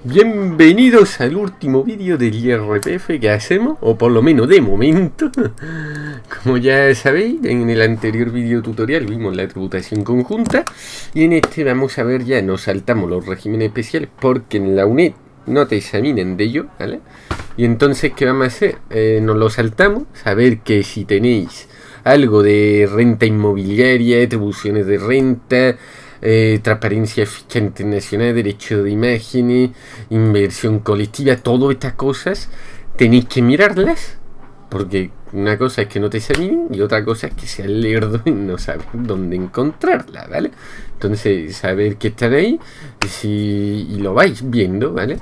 Bienvenidos al último vídeo del IRPF que hacemos, o por lo menos de momento. Como ya sabéis, en el anterior vídeo tutorial vimos la tributación conjunta y en este vamos a ver, ya nos saltamos los regímenes especiales porque en la UNED no te examinan de ello, ¿vale? Y entonces, ¿qué vamos a hacer? Nos lo saltamos, saber que si tenéis algo de renta inmobiliaria, atribuciones de renta, transparencia, ficha internacional, derecho de imágenes, inversión colectiva, todas estas cosas tenéis que mirarlas, porque una cosa es que no te examinen y otra cosa es que seas lerdo y no sabes dónde encontrarla, ¿vale? Entonces, saber que están ahí y lo vais viendo, ¿vale?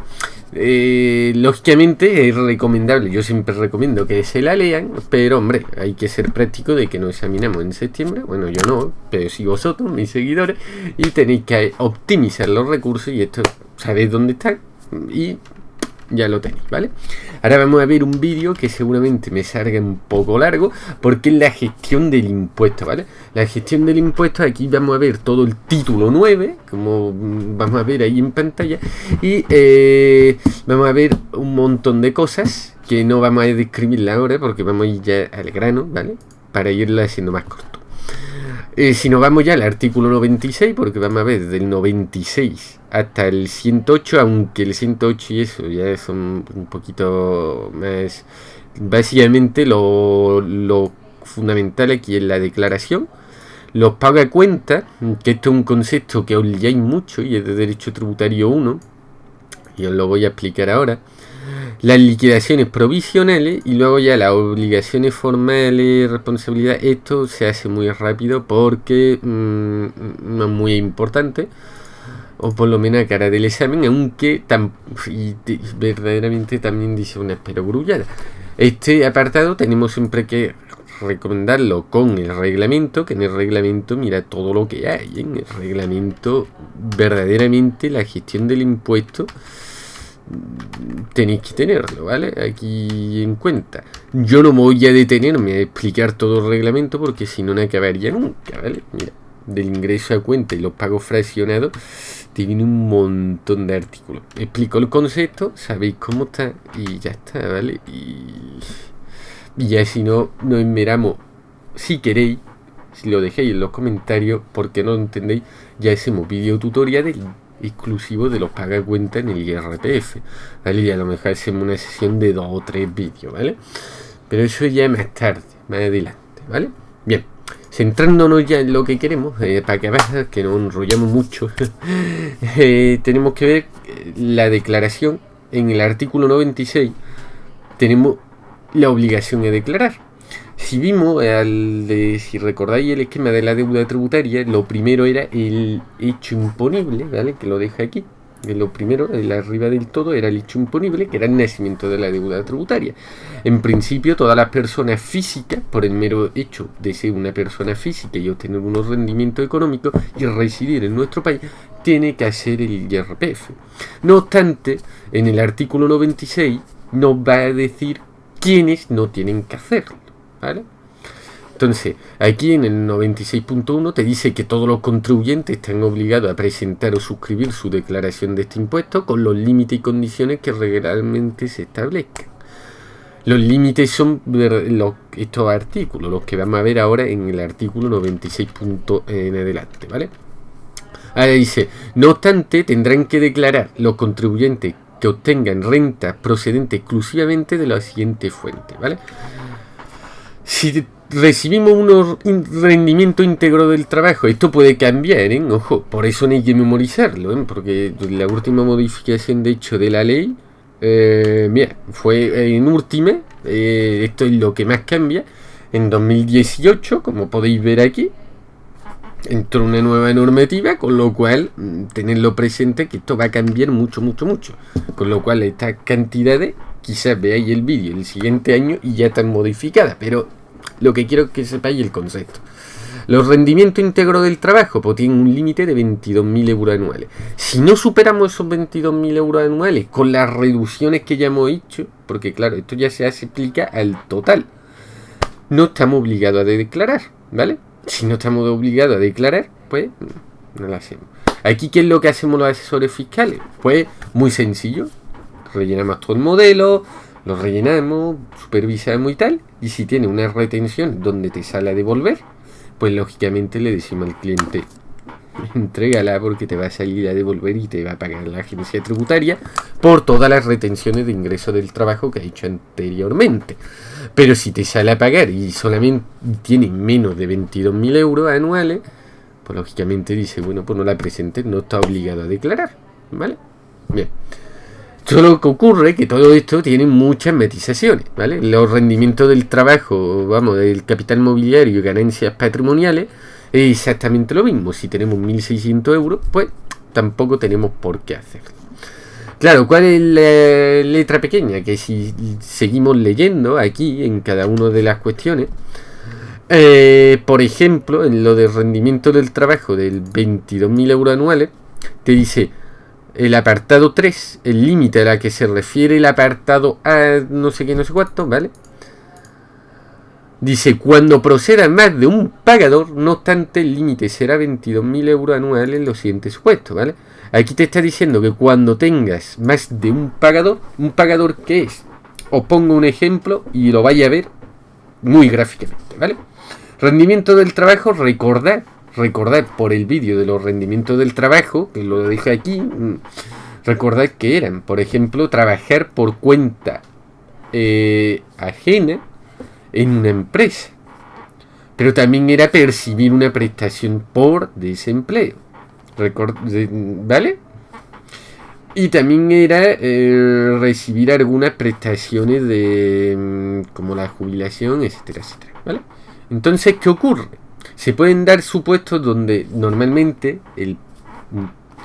Lógicamente es recomendable, yo siempre recomiendo que se la lean, pero hombre, hay que ser práctico de que nos examinamos en septiembre. Bueno, yo no, pero sí vosotros, mis seguidores, y tenéis que optimizar los recursos y esto sabéis dónde están y ya lo tenéis, ¿vale? Ahora vamos a ver un vídeo que seguramente me salga un poco largo porque es la gestión del impuesto, ¿vale? La gestión del impuesto, aquí vamos a ver todo el título 9, como vamos a ver ahí en pantalla, y vamos a ver un montón de cosas que no vamos a describirla ahora porque vamos a ir ya al grano, ¿vale? Para irla haciendo más corto. Si nos vamos ya al artículo 96, porque vamos a ver desde el 96 hasta el 108, aunque el 108 y eso ya son un poquito más. Básicamente lo fundamental aquí es la declaración, los pagacuentas, que esto es un concepto que os liáis mucho y es de derecho tributario 1, y os lo voy a explicar ahora. Las liquidaciones provisionales y luego ya las obligaciones formales, responsabilidad. Esto se hace muy rápido porque no es muy importante, o por lo menos a cara del examen, aunque verdaderamente también dice una perogrullada. Este apartado tenemos siempre que recomendarlo con el reglamento, que en el reglamento mira todo lo que hay. En el reglamento verdaderamente la gestión del impuesto tenéis que tenerlo, ¿vale? Aquí en cuenta. Yo no me voy a detenerme a explicar todo el reglamento porque si no acabaría nunca, ¿vale? Mira, del ingreso a cuenta y los pagos fraccionados tiene un montón de artículos. Explico el concepto, sabéis cómo está y ya está, ¿vale? Y ya si no, nos enmeramos, si queréis, si lo dejéis en los comentarios, porque no lo entendéis, ya hacemos video tutorial exclusivo de los pagacuentas en el IRPF, ¿vale? Y a lo mejor hacemos una sesión de 2 o 3 vídeos, ¿vale? Pero eso ya más tarde, más adelante, ¿vale? Bien, centrándonos ya en lo que queremos, para que veas que nos enrollamos mucho, tenemos que ver la declaración. En el artículo 96 tenemos la obligación de declarar. Si vimos, si recordáis el esquema de la deuda tributaria, lo primero era el hecho imponible, ¿vale? Que lo deja aquí. Lo primero, el arriba del todo, era el hecho imponible, que era el nacimiento de la deuda tributaria. En principio, todas las personas físicas, por el mero hecho de ser una persona física y obtener unos rendimientos económicos y residir en nuestro país, tiene que hacer el IRPF. No obstante, en el artículo 96 nos va a decir quiénes no tienen que hacerlo, ¿vale? Entonces, aquí en el 96.1 te dice que todos los contribuyentes están obligados a presentar o suscribir su declaración de este impuesto con los límites y condiciones que regularmente se establezcan. Los límites son estos artículos, los que vamos a ver ahora en el artículo 96. En adelante, ¿vale? Ahora dice, no obstante, tendrán que declarar los contribuyentes que obtengan renta procedente exclusivamente de la siguiente fuente, ¿vale? Si recibimos un rendimiento íntegro del trabajo, esto puede cambiar, ¿eh? Ojo, por eso no hay que memorizarlo, ¿eh? Porque la última modificación de hecho de la ley, mira, fue en última, esto es lo que más cambia, en 2018, como podéis ver aquí, entró una nueva normativa, con lo cual tenedlo presente que esto va a cambiar mucho, con lo cual estas cantidades quizás veáis el vídeo el siguiente año y ya están modificadas, pero lo que quiero que sepáis el concepto. Los rendimientos íntegros del trabajo pues tienen un límite de 22.000 euros anuales. Si no superamos esos 22.000 euros anuales con las reducciones que ya hemos hecho, porque claro, esto ya se aplica al total, no estamos obligados a declarar, ¿vale? Si no estamos obligados a declarar, pues no lo hacemos. Aquí, ¿qué es lo que hacemos los asesores fiscales? Pues muy sencillo. Rellenamos todo el modelo, lo rellenamos, supervisamos y tal. Y si tiene una retención donde te sale a devolver, pues lógicamente le decimos al cliente: entrégala, porque te va a salir a devolver y te va a pagar la agencia tributaria por todas las retenciones de ingreso del trabajo que ha hecho anteriormente. Pero si te sale a pagar y solamente tiene menos de 22.000 euros anuales, pues lógicamente dice: bueno, pues no la presentes, no está obligado a declarar, ¿vale? Bien. Solo que ocurre que todo esto tiene muchas matizaciones, ¿vale? Los rendimientos del trabajo, vamos, del capital mobiliario y ganancias patrimoniales, es exactamente lo mismo. Si tenemos 1.600 euros, pues tampoco tenemos por qué hacerlo. Claro, ¿cuál es la letra pequeña? Que si seguimos leyendo aquí en cada una de las cuestiones, por ejemplo, en lo de rendimiento del trabajo del 22.000 euros anuales, te dice el apartado 3, el límite a la que se refiere el apartado A, no sé qué, no sé cuánto, ¿vale? Dice: cuando proceda más de un pagador, no obstante, el límite será 22.000 euros anuales en los siguientes supuestos, ¿vale? Aquí te está diciendo que cuando tengas más de un pagador, ¿qué es? Os pongo un ejemplo y lo vais a ver muy gráficamente, ¿vale? Rendimiento del trabajo, recordad por el vídeo de los rendimientos del trabajo, que lo dije aquí, recordad que eran, por ejemplo, trabajar por cuenta ajena en una empresa, pero también era percibir una prestación por desempleo, ¿vale? Y también era recibir algunas prestaciones de como la jubilación, etcétera, etcétera, ¿vale? Entonces, ¿qué ocurre? Se pueden dar supuestos donde normalmente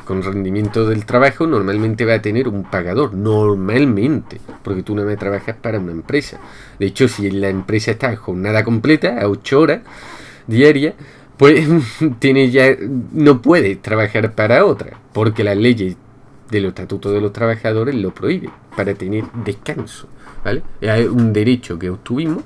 con rendimiento del trabajo normalmente va a tener un pagador, normalmente, porque tú no me trabajas para una empresa. De hecho, si la empresa está a jornada completa, a 8 horas diarias, pues no puede trabajar para otra, porque las leyes de los estatutos de los trabajadores lo prohíben, para tener descanso, ¿vale? Es un derecho que obtuvimos.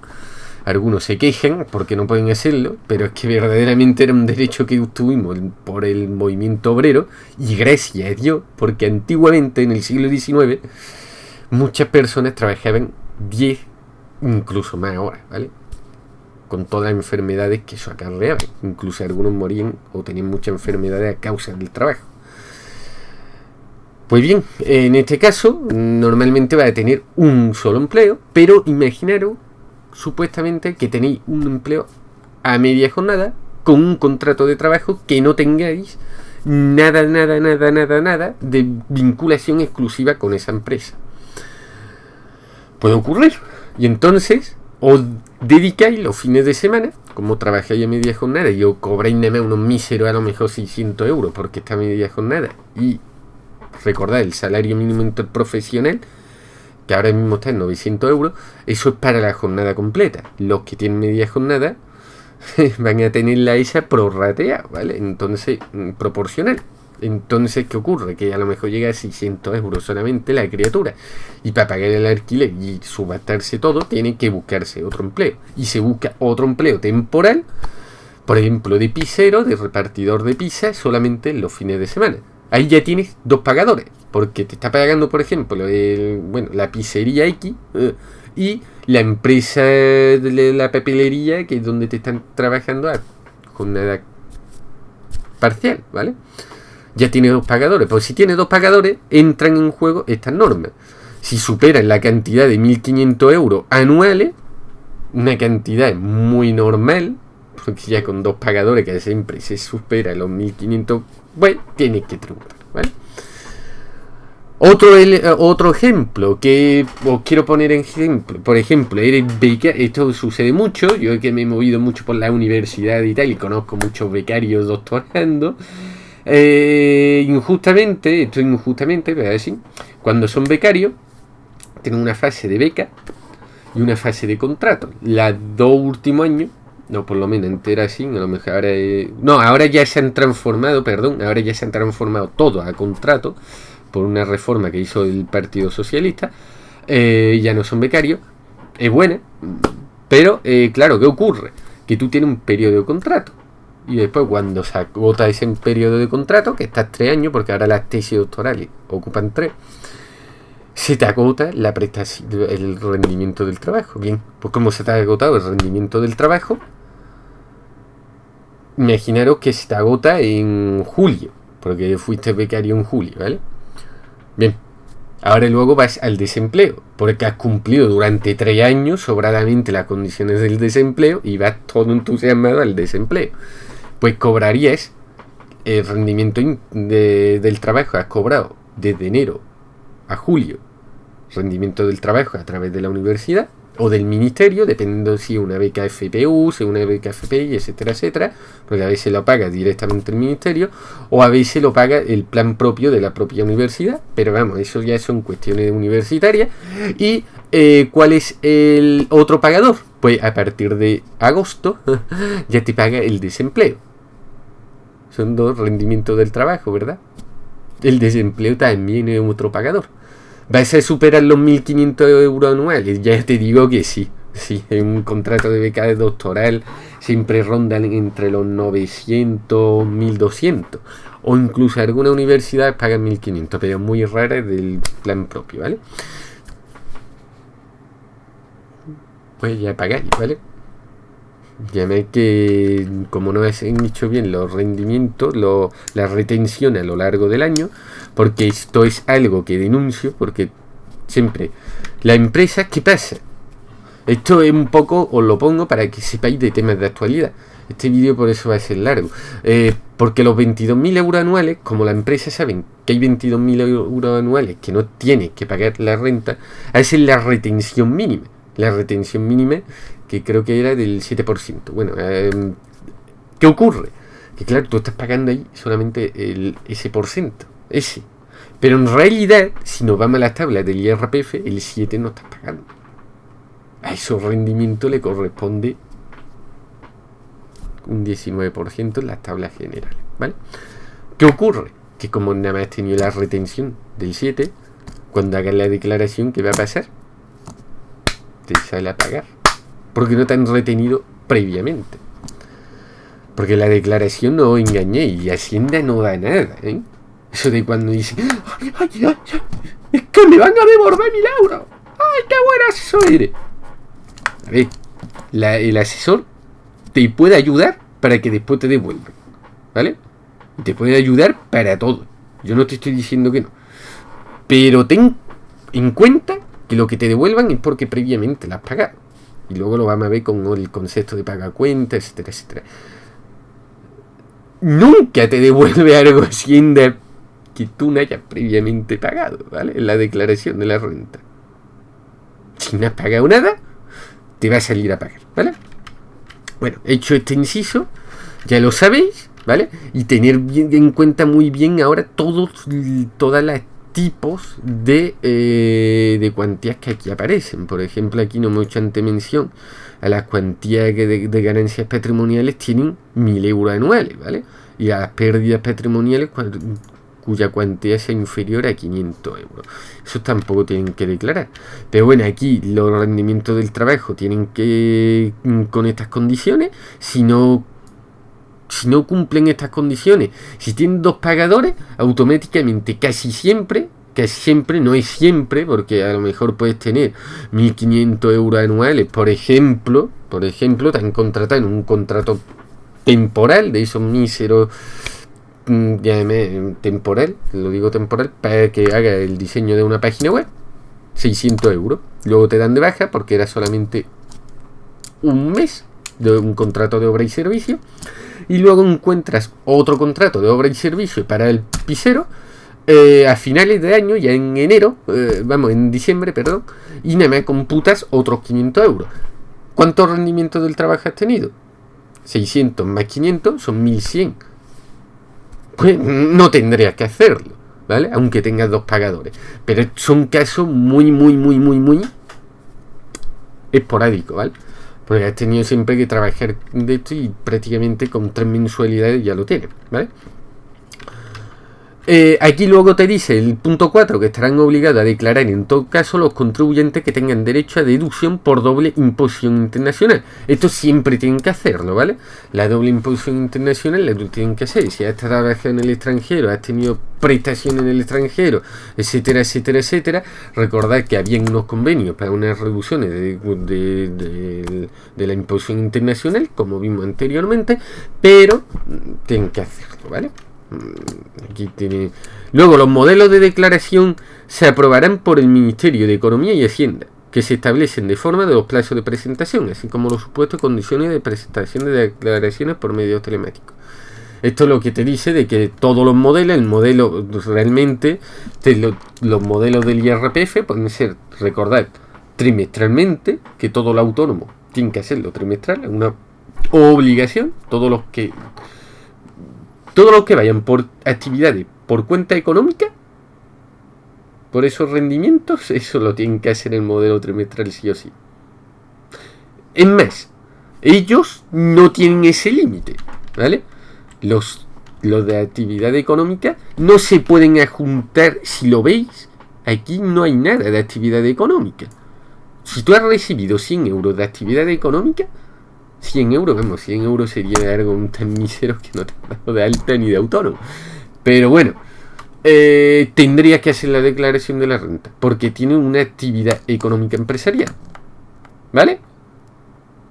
Algunos se quejan porque no pueden hacerlo, pero es que verdaderamente era un derecho que obtuvimos por el movimiento obrero, y gracias a Dios, porque antiguamente, en el siglo XIX, muchas personas trabajaban 10, incluso más horas, ¿vale? Con todas las enfermedades que eso acarreaba. Incluso algunos morían o tenían muchas enfermedades a causa del trabajo. Pues bien, en este caso, normalmente va a tener un solo empleo, pero imaginaros supuestamente que tenéis un empleo a media jornada con un contrato de trabajo que no tengáis nada de vinculación exclusiva con esa empresa. Puede ocurrir. Y entonces os dedicáis los fines de semana, como trabajáis a media jornada y os cobráis nada más unos míseros, a lo mejor 600 euros porque está a media jornada, y recordad el salario mínimo interprofesional, que ahora mismo está en 900 euros, eso es para la jornada completa. Los que tienen media jornada van a tenerla esa prorrateada, ¿vale? Entonces, proporcional. Entonces, ¿qué ocurre? Que a lo mejor llega a 600 euros solamente la criatura, y para pagar el alquiler y subastarse todo, tiene que buscarse otro empleo. Y se busca otro empleo temporal, por ejemplo, de pizzero, de repartidor de pizza, solamente en los fines de semana. Ahí ya tienes dos pagadores, porque te está pagando, por ejemplo, la pizzería X y la empresa de la papelería, que es donde te están trabajando a jornada parcial, ¿vale? Ya tienes dos pagadores. Pues si tienes dos pagadores, entran en juego estas normas. Si superan la cantidad de 1.500 euros anuales, una cantidad muy normal, porque ya con dos pagadores que siempre se supera los 1.500, bueno, tienes que tributar, ¿vale? Otro ejemplo que os quiero poner en ejemplo, por ejemplo, eres becario. Esto sucede mucho, yo que me he movido mucho por la universidad y tal, y conozco muchos becarios doctorando. Injustamente, pero así, cuando son becarios, tienen una fase de beca y una fase de contrato. Los 2 últimos años, no, por lo menos entera así, a lo mejor ahora ya se han transformado todos a contrato por una reforma que hizo el Partido Socialista. Ya no son becarios, es buena, pero claro, ¿qué ocurre? Que tú tienes un periodo de contrato, y después cuando se agota ese periodo de contrato, que estás 3 años, porque ahora las tesis doctorales ocupan 3, se te agota la prestación, el rendimiento del trabajo. Bien, pues como se te ha agotado el rendimiento del trabajo, imaginaros que se te agota en julio, porque fuiste becario en julio, ¿vale? Bien, ahora luego vas al desempleo, porque has cumplido durante 3 años sobradamente las condiciones del desempleo y vas todo entusiasmado al desempleo. Pues cobrarías el rendimiento del trabajo, has cobrado desde enero a julio rendimiento del trabajo a través de la universidad o del ministerio, dependiendo si una beca FPU, si una beca FPI, etcétera, etcétera, porque a veces lo paga directamente el ministerio o a veces lo paga el plan propio de la propia universidad, pero vamos, eso ya son cuestiones universitarias. ¿Y cuál es el otro pagador? Pues a partir de agosto ya te paga el desempleo. Son 2 rendimientos del trabajo, ¿verdad? El desempleo también es otro pagador. ¿Vas a superar los 1.500 euros anuales? Ya te digo que sí. Sí, en un contrato de beca doctoral siempre rondan entre los 900, 1.200. O incluso algunas universidades pagan 1.500, pero muy raras del plan propio, ¿vale? Pues ya pagáis, ¿vale? Ya ves que como no has hecho bien los rendimientos, la retención a lo largo del año, porque esto es algo que denuncio, porque siempre la empresa, ¿qué pasa? Esto es un poco, os lo pongo para que sepáis de temas de actualidad. Este vídeo por eso va a ser largo, porque los 22.000 euros anuales, como la empresa saben que hay 22.000 euros anuales que no tiene que pagar la renta, esa es la retención mínima. La retención mínima, que creo que era del 7%. Bueno, ¿qué ocurre? Que claro, tú estás pagando ahí solamente ese por ciento, ese. Pero en realidad, si nos vamos a las tablas del IRPF, el 7 no estás pagando. A esos rendimientos le corresponde un 19% en las tablas generales, ¿vale? ¿Qué ocurre? Que como nada más has tenido la retención del 7, cuando hagas la declaración, ¿qué va a pasar? Te sale a pagar, porque no te han retenido previamente, porque la declaración no engañé y Hacienda no da nada, ¿eh? Eso de cuando dice ay, es que me van a devolver 1.000 euros, ay, qué buen asesor eres. A ver, el asesor te puede ayudar para que después te devuelvan, ¿vale? Te puede ayudar para todo, yo no te estoy diciendo que no, pero ten en cuenta que lo que te devuelvan es porque previamente la has pagado. Y luego lo vamos a ver con el concepto de pagacuenta, etcétera, etcétera. Nunca te devuelve algo Hacienda que tú no hayas previamente pagado, ¿vale? En la declaración de la renta. Si no has pagado nada, te va a salir a pagar, ¿vale? Bueno, hecho este inciso, ya lo sabéis, ¿vale? Y tener bien en cuenta muy bien ahora todas las tipos de cuantías que aquí aparecen. Por ejemplo, aquí no hemos hecho mención a las cuantías de ganancias patrimoniales tienen 1.000 euros anuales, ¿vale? Y a las pérdidas patrimoniales cuya cuantía sea inferior a 500 euros. Eso tampoco tienen que declarar. Pero bueno, aquí los rendimientos del trabajo tienen que, con estas condiciones, si no cumplen estas condiciones, si tienen 2 pagadores, automáticamente casi siempre, no es siempre, porque a lo mejor puedes tener 1.500 euros anuales, por ejemplo, te han contratado en un contrato temporal, de esos míseros, temporal, lo digo temporal, para que haga el diseño de una página web, 600 euros, luego te dan de baja porque era solamente un mes de un contrato de obra y servicio, y luego encuentras otro contrato de obra y servicio para el pisero a finales de año, ya en en diciembre, perdón, y nada más computas otros 500 euros. ¿Cuántos rendimientos del trabajo has tenido? 600 más 500 son 1.100. Pues no tendrías que hacerlo, ¿vale? Aunque tengas 2 pagadores. Pero son casos muy esporádicos, ¿vale? Porque has tenido siempre que trabajar de esto y prácticamente con 3 mensualidades ya lo tienes, ¿vale? Aquí luego te dice el punto 4 que estarán obligados a declarar en todo caso los contribuyentes que tengan derecho a deducción por doble imposición internacional. Esto siempre tienen que hacerlo, ¿vale? La doble imposición internacional la tienen que hacer. Si has trabajado en el extranjero, has tenido prestaciones en el extranjero, etcétera, etcétera, etcétera, recordad que habían unos convenios para unas reducciones de la imposición internacional, como vimos anteriormente, pero tienen que hacerlo, ¿vale? Aquí tiene. Luego, los modelos de declaración se aprobarán por el Ministerio de Economía y Hacienda, que se establecen de forma de los plazos de presentación, así como los supuestos y condiciones de presentación de declaraciones por medios telemáticos. Esto es lo que te dice de que todos los modelos, el modelo realmente, los modelos del IRPF pueden ser, recordad, trimestralmente, que todo el autónomo tiene que hacerlo trimestral, es una obligación, todos los que vayan por actividades por cuenta económica, por esos rendimientos, eso lo tienen que hacer el modelo trimestral sí o sí. Es más, ellos no tienen ese límite, ¿vale? Los de actividad económica no se pueden adjuntar. Si lo veis, aquí no hay nada de actividad económica. Si tú has recibido 100 euros de actividad económica, 100 euros, vamos, 100 euros sería algo tan mísero que no te has dado de alta ni de autónomo. Pero bueno, tendrías que hacer la declaración de la renta, porque tiene una actividad económica empresarial. ¿Vale?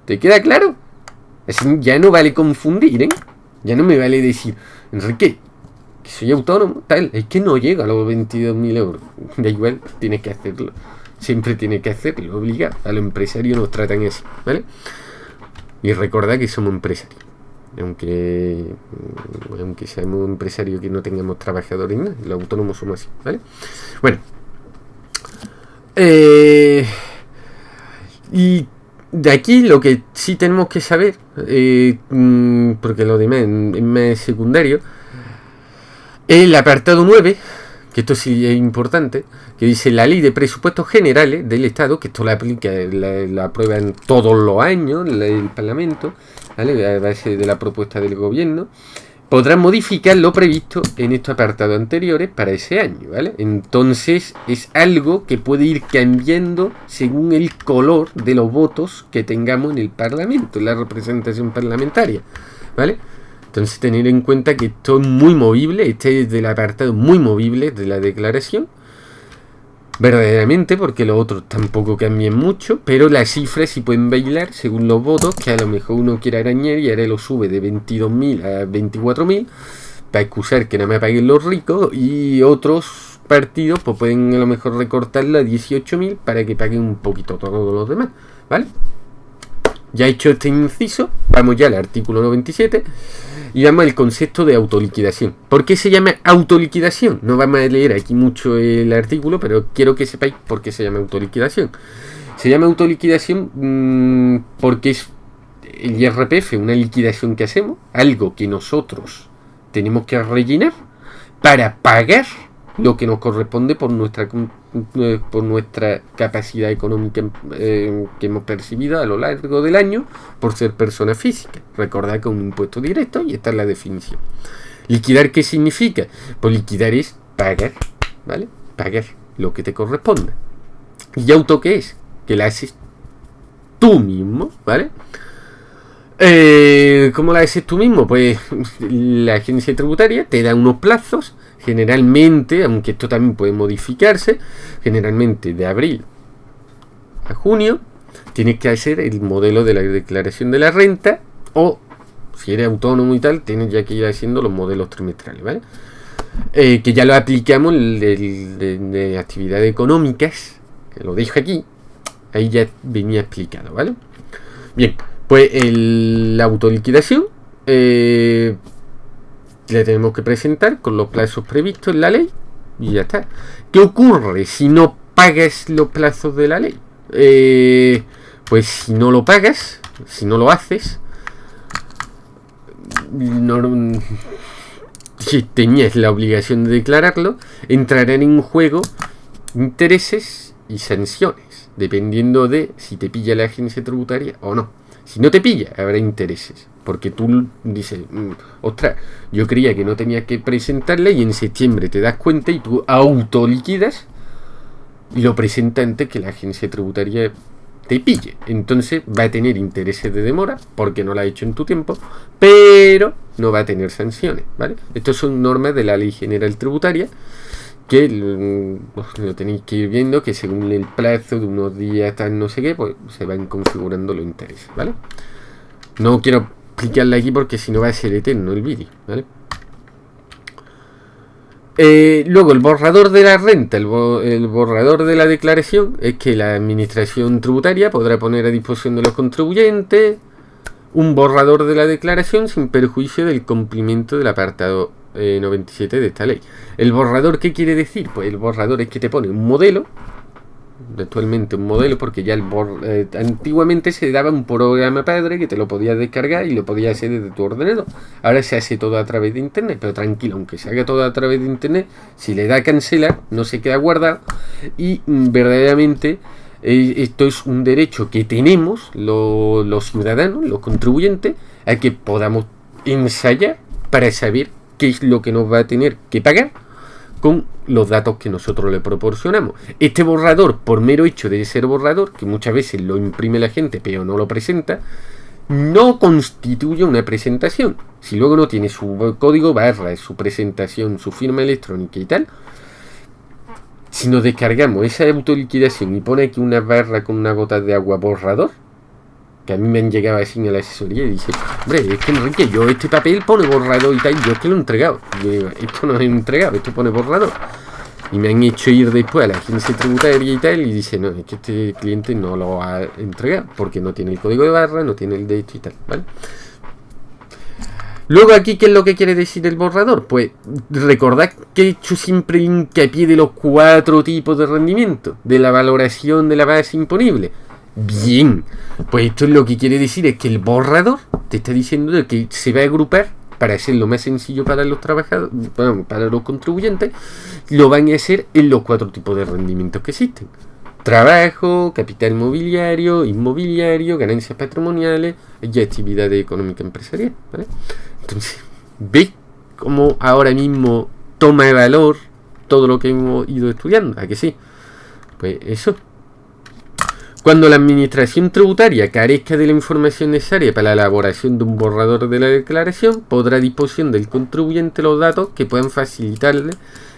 ¿Te queda claro? Así ya no vale confundir, ¿eh? Ya no me vale decir, Enrique, que soy autónomo, tal, es que no llega a los 22.000 euros. Da igual, tienes que hacerlo. Siempre tienes que hacerlo, obligado. A los empresarios nos tratan así, ¿vale? Y recordad que somos empresarios. Aunque seamos empresarios que no tengamos trabajadores, ¿no? Los autónomos somos así, ¿vale? Bueno. Y de aquí lo que sí tenemos que saber, porque lo demás es más secundario, es el apartado 9, que esto sí es importante, que dice la ley de presupuestos generales del Estado, que esto la aplica, la aprueban todos los años el Parlamento, ¿vale? A base de la propuesta del gobierno, podrán modificar lo previsto en estos apartados anteriores para ese año, ¿vale? Entonces es algo que puede ir cambiando según el color de los votos que tengamos en el Parlamento, en la representación parlamentaria, ¿vale? Entonces tener en cuenta que esto es muy movible, este es del apartado muy movible de la declaración, verdaderamente, porque los otros tampoco cambian mucho, pero las cifras sí pueden bailar según los votos, que a lo mejor uno quiere arañar y ahora lo sube de 22.000 a 24.000 para excusar que no me paguen los ricos, y otros partidos pues pueden a lo mejor recortarlo a 18.000 para que paguen un poquito todos los demás, ¿vale? Ya hecho este inciso, vamos ya al artículo 97 y vamos al concepto de autoliquidación. ¿Por qué se llama autoliquidación? No vamos a leer aquí mucho el artículo, pero quiero que sepáis por qué se llama autoliquidación. Se llama autoliquidación porque es el IRPF, una liquidación que hacemos, algo que nosotros tenemos que rellenar para pagar lo que nos corresponde por nuestra capacidad económica que hemos percibido a lo largo del año por ser persona física. Recordad que es un impuesto directo y esta es la definición. ¿Liquidar qué significa? Pues liquidar es pagar, ¿vale? Pagar lo que te corresponde. ¿Y auto qué es? Que la haces tú mismo, ¿vale? ¿Cómo la haces tú mismo? Pues la agencia tributaria te da unos plazos, generalmente, aunque esto también puede modificarse, generalmente de abril a junio, tienes que hacer el modelo de la declaración de la renta, o si eres autónomo y tal, tienes ya que ir haciendo los modelos trimestrales, ¿vale? Que ya lo aplicamos de actividades económicas, que lo dejo aquí, ahí ya venía explicado, ¿vale? Bien, pues la autoliquidación la tenemos que presentar con los plazos previstos en la ley y ya está. ¿Qué ocurre si no pagas los plazos de la ley? Pues si no lo pagas, si no lo haces, si tenías la obligación de declararlo, entrarán en juego intereses y sanciones, dependiendo de si te pilla la agencia tributaria o no. Si no te pilla, habrá intereses. porque tú dices, ostras, yo creía que no tenía que presentarla y en septiembre te das cuenta y tú autoliquidas y lo presentas antes que la agencia tributaria te pille. Entonces va a tener intereses de demora porque no la ha hecho en tu tiempo, pero no va a tener sanciones, ¿vale? Estas son normas de la Ley General Tributaria que lo tenéis que ir viendo, que según el plazo de unos días tal no sé qué, pues se van configurando los intereses, ¿vale? No quiero explicarla aquí porque si no va a ser eterno el vídeo, ¿vale? Luego el borrador de la renta, el borrador de la declaración es que la administración tributaria podrá poner a disposición de los contribuyentes un borrador de la declaración sin perjuicio del cumplimiento del apartado 97 de esta ley. ¿El borrador qué quiere decir? Pues el borrador es que te pone un modelo, actualmente un modelo, porque ya antiguamente se daba un programa padre que te lo podías descargar y lo podías hacer desde tu ordenador. Ahora se hace todo a través de internet, pero tranquilo, aunque se haga todo a través de internet, si le da a cancelar no se queda guardado y verdaderamente esto es un derecho que tenemos los ciudadanos, los contribuyentes, a que podamos ensayar para saber qué es lo que nos va a tener que pagar con los datos que nosotros le proporcionamos. Este borrador, por mero hecho de ser borrador, que muchas veces lo imprime la gente pero no lo presenta, no constituye una presentación. Si luego no tiene su código barra, su presentación, su firma electrónica y tal, si nos descargamos esa autoliquidación y pone aquí una barra con una gota de agua borrador, que a mí me han llegado así en la asesoría y dice, hombre, es que Enrique, yo este papel pone borrador y tal, yo es que lo he entregado. Yo digo, esto no es entregado, esto pone borrador. Y me han hecho ir después a la agencia tributaria y tal, y dice, no, es que este cliente no lo ha entregado, porque no tiene el código de barra, no tiene el de esto y tal, ¿vale? Luego aquí, ¿qué es lo que quiere decir el borrador? Pues recordad que he hecho siempre hincapié de los 4 tipos de rendimiento, de la valoración de la base imponible. Bien, pues esto es lo que quiere decir, es que el borrador te está diciendo de que se va a agrupar para hacerlo más sencillo para los trabajadores, bueno, para los contribuyentes, lo van a hacer en los 4 tipos de rendimientos que existen: trabajo, capital inmobiliario, ganancias patrimoniales y actividad económica empresarial, ¿vale? Entonces, ¿veis cómo ahora mismo toma valor todo lo que hemos ido estudiando? ¿A que sí? Pues eso. Cuando la administración tributaria carezca de la información necesaria para la elaboración de un borrador de la declaración, podrá a disposición del contribuyente los datos que puedan facilitarle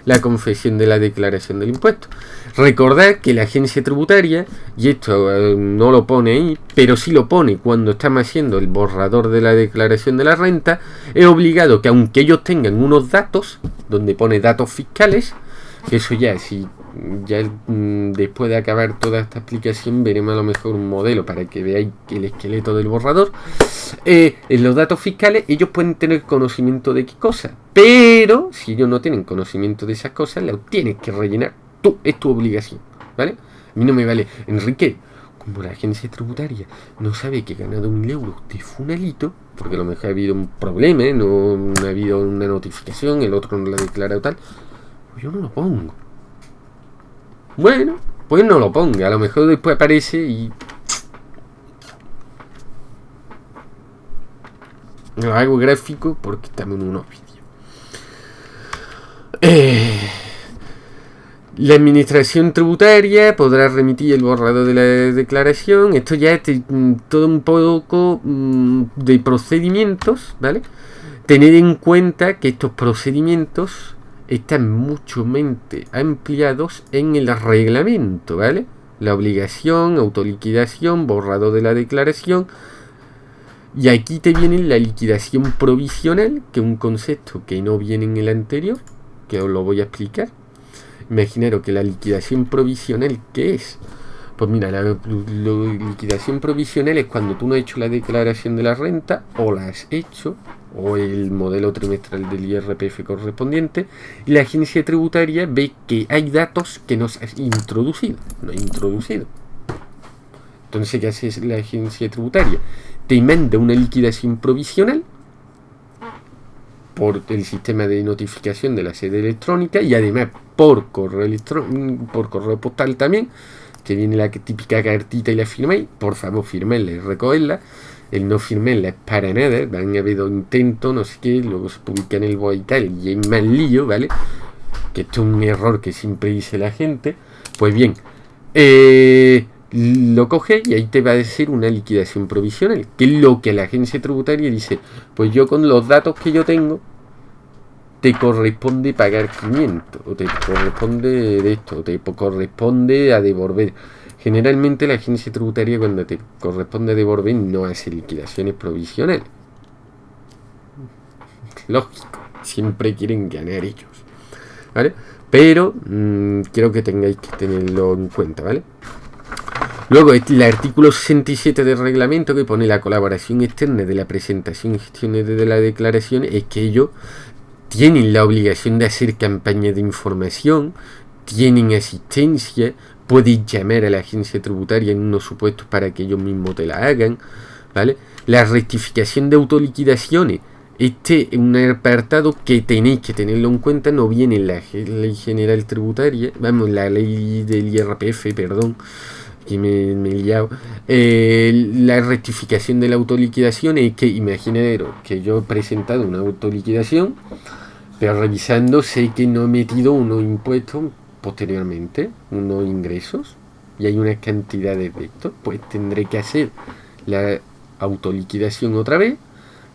la confección de la declaración del impuesto. Recordad que la agencia tributaria, y esto no lo pone ahí, pero sí lo pone cuando estamos haciendo el borrador de la declaración de la renta, es obligado que aunque ellos tengan unos datos, donde pone datos fiscales, que eso ya, si ya después de acabar toda esta explicación veremos a lo mejor un modelo para que veáis el esqueleto del borrador. En los datos fiscales ellos pueden tener conocimiento de qué cosa, pero si ellos no tienen conocimiento de esas cosas, las tienes que rellenar tú, es tu obligación, ¿vale? A mí no me vale, Enrique, como la agencia tributaria no sabe que he ganado 1.000 euros de funalito, porque a lo mejor ha habido un problema, no ha habido una notificación, el otro no la ha declarado tal, pues yo no lo pongo. Bueno, pues no lo ponga, a lo mejor después aparece y lo hago gráfico porque estamos en unos vídeos. La administración tributaria podrá remitir el borrador de la declaración. Esto ya es todo un poco de procedimientos, ¿vale? Tener en cuenta que estos procedimientos están mucho más ampliados en el reglamento, ¿vale? La obligación, autoliquidación, borrador de la declaración. Y aquí te viene la liquidación provisional, que es un concepto que no viene en el anterior, que os lo voy a explicar. Imaginaros que la liquidación provisional, ¿qué es? Pues mira, la liquidación provisional es cuando tú no has hecho la declaración de la renta, o la has hecho, o el modelo trimestral del IRPF correspondiente, y la agencia tributaria ve que hay datos que no has introducido, Entonces, ¿qué hace la agencia tributaria? Te manda una liquidación provisional por el sistema de notificación de la sede electrónica y además por correo postal también, que viene la típica cartita y la firmáis, por favor firmadla y recogedla, el no firmarla es para nada, han habido intentos, no sé qué, luego se publica en el BOE y tal, y hay más lío, ¿vale? Que esto es un error que siempre dice la gente. Pues bien, lo coge y ahí te va a decir una liquidación provisional, que es lo que la agencia tributaria dice, pues yo con los datos que yo tengo, te corresponde pagar 500, o te corresponde de esto, o te corresponde a devolver. Generalmente la agencia tributaria cuando te corresponde a devolver no hace liquidaciones provisionales. Lógico, siempre quieren ganar ellos, ¿vale? Pero quiero que tengáis que tenerlo en cuenta, ¿vale? Luego el artículo 67 del reglamento, que pone la colaboración externa de la presentación y gestión de la declaración, es que ellos tienen la obligación de hacer campañas de información, tienen asistencia, puedes llamar a la agencia tributaria en unos supuestos para que ellos mismos te la hagan, ¿vale? La rectificación de autoliquidaciones, este es un apartado que tenéis que tenerlo en cuenta, no viene en la ley general tributaria, vamos, la ley del IRPF, perdón, que me he liado. La rectificación de la autoliquidación es que, imaginaros que yo he presentado una autoliquidación, pero revisando sé que no he metido unos impuestos posteriormente, unos ingresos, y hay una cantidad de esto, pues tendré que hacer la autoliquidación otra vez,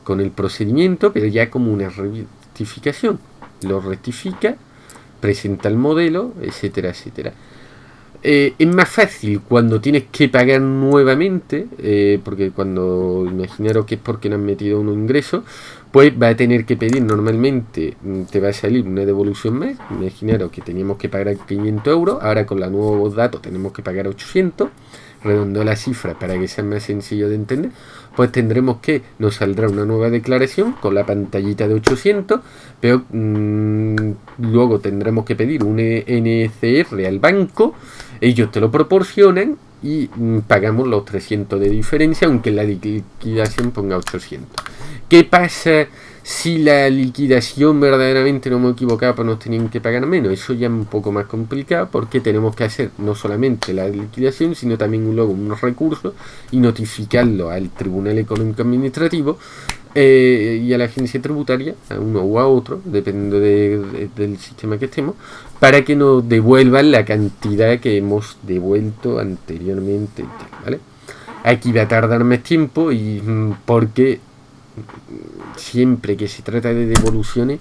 con el procedimiento, pero ya como una rectificación. Lo rectifica, presenta el modelo, etcétera, etcétera. Es más fácil cuando tienes que pagar nuevamente, porque cuando imaginaros que es porque no han metido unos ingresos, pues va a tener que pedir normalmente, te va a salir una devolución más. Imaginaros que teníamos que pagar 500 euros, ahora con los nuevos datos tenemos que pagar 800, redondeo la cifra para que sea más sencillo de entender, pues tendremos que, nos saldrá una nueva declaración con la pantallita de 800, pero luego tendremos que pedir un NCR al banco, ellos te lo proporcionan y pagamos los 300 de diferencia, aunque la liquidación ponga 800. ¿Qué pasa si la liquidación verdaderamente, no me he equivocado, pues nos tenían que pagar menos? Eso ya es un poco más complicado, porque tenemos que hacer no solamente la liquidación, sino también luego unos recursos y notificarlo al Tribunal Económico Administrativo y a la agencia tributaria, a uno o a otro, dependiendo del sistema que estemos, para que nos devuelvan la cantidad que hemos devuelto anteriormente, ¿vale? Aquí va a tardar más tiempo y porque siempre que se trata de devoluciones,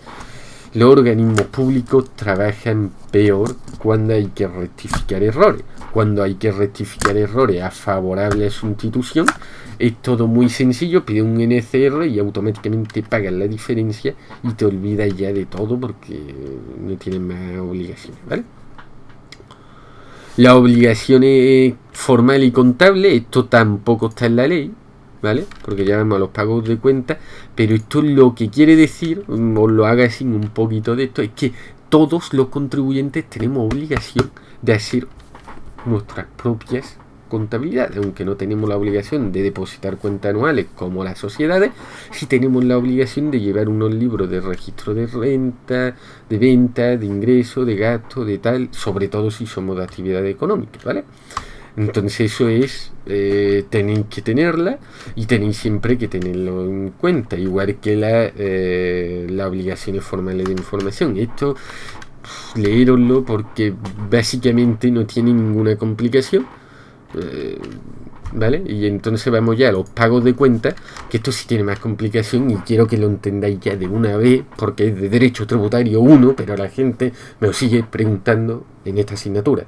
los organismos públicos trabajan peor cuando hay que rectificar errores. Cuando hay que rectificar errores a favorable a su institución, es todo muy sencillo, pide un NCR y automáticamente pagan la diferencia y te olvidas ya de todo porque no tienes más obligaciones, ¿vale? Las obligaciones formales y contables, esto tampoco está en la ley, ¿vale? Porque ya vemos los pagos de cuenta, pero esto lo que quiere decir, os lo haga así un poquito de esto, es que todos los contribuyentes tenemos obligación de hacer nuestras propias contabilidades, aunque no tenemos la obligación de depositar cuentas anuales como las sociedades, sí tenemos la obligación de llevar unos libros de registro de renta, de venta, de ingreso, de gasto, de tal, sobre todo si somos de actividad económica, ¿vale? Entonces eso es, tenéis que tenerla y tenéis siempre que tenerlo en cuenta, igual que las obligaciones formales de información. Esto, leéroslo porque básicamente no tiene ninguna complicación, ¿vale? Y entonces vamos ya a los pagos de cuenta, que esto sí tiene más complicación y quiero que lo entendáis ya de una vez, porque es de derecho tributario 1, pero la gente me lo sigue preguntando en esta asignatura.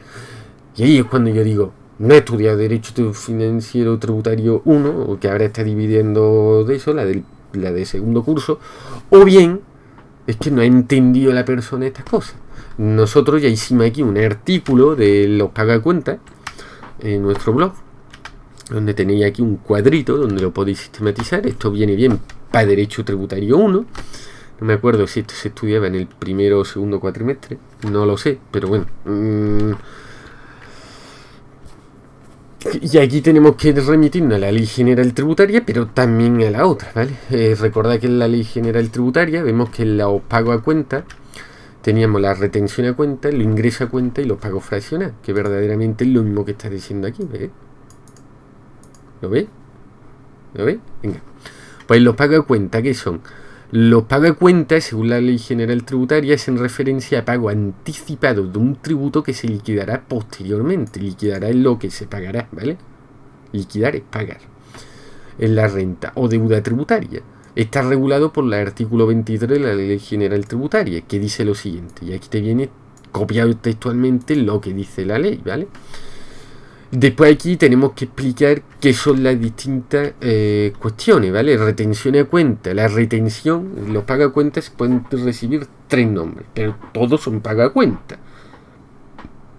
Y ahí es cuando yo digo, no he estudiado Derecho Financiero Tributario 1, o que ahora está dividiendo de eso, la de segundo curso, o bien es que no ha entendido la persona estas cosas. Nosotros ya hicimos aquí un artículo de los pagacuentas en nuestro blog, donde tenéis aquí un cuadrito donde lo podéis sistematizar. Esto viene bien para Derecho Tributario 1. No me acuerdo si esto se estudiaba en el primero o segundo cuatrimestre, no lo sé, pero bueno. Y aquí tenemos que remitirnos a la Ley General Tributaria, pero también a la otra, ¿vale? Recordad que en la Ley General Tributaria vemos que en los pagos a cuenta teníamos la retención a cuenta, los ingresos a cuenta y los pagos fraccionados, que verdaderamente es lo mismo que está diciendo aquí, ¿ves? ¿Lo ves? ¿Lo veis? Venga. Pues los pagos a cuenta, ¿qué son? Los pagos a cuenta, según la Ley General Tributaria, hacen referencia a pago anticipado de un tributo que se liquidará posteriormente. Liquidará es lo que se pagará, ¿vale? Liquidar es pagar. En la renta o deuda tributaria. Está regulado por el artículo 23 de la Ley General Tributaria, que dice lo siguiente. Y aquí te viene copiado textualmente lo que dice la ley, ¿vale? Después aquí tenemos que explicar qué son las distintas cuestiones, ¿vale? Retención a cuenta. La retención, los pagos a cuenta pueden recibir 3 nombres, pero todos son pagos a cuenta,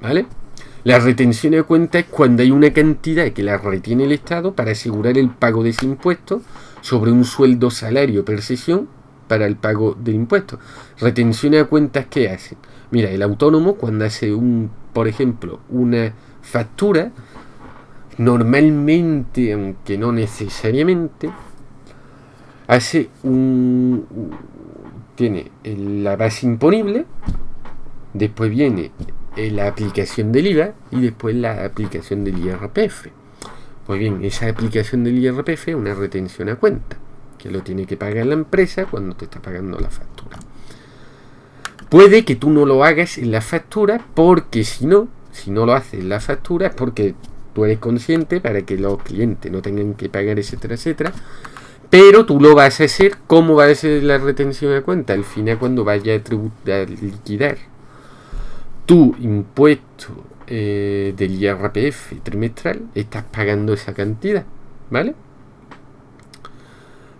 ¿vale? La retención a cuenta es cuando hay una cantidad que la retiene el Estado para asegurar el pago de ese impuesto sobre un sueldo, salario, percepción para el pago del impuesto. Retención a cuentas, ¿qué hace? Mira, el autónomo cuando hace por ejemplo, una factura, normalmente, aunque no necesariamente, hace tiene la base imponible, después viene la aplicación del IVA y después la aplicación del IRPF. Pues bien, esa aplicación del IRPF es una retención a cuenta, que lo tiene que pagar la empresa cuando te está pagando la factura. Puede que tú no lo hagas en la factura, porque si no lo haces en la factura es porque tú eres consciente para que los clientes no tengan que pagar, etcétera, etcétera. Pero tú lo vas a hacer. ¿Cómo va a ser la retención a cuenta? Al final, cuando vaya a liquidar tu impuesto del IRPF trimestral, estás pagando esa cantidad, ¿vale?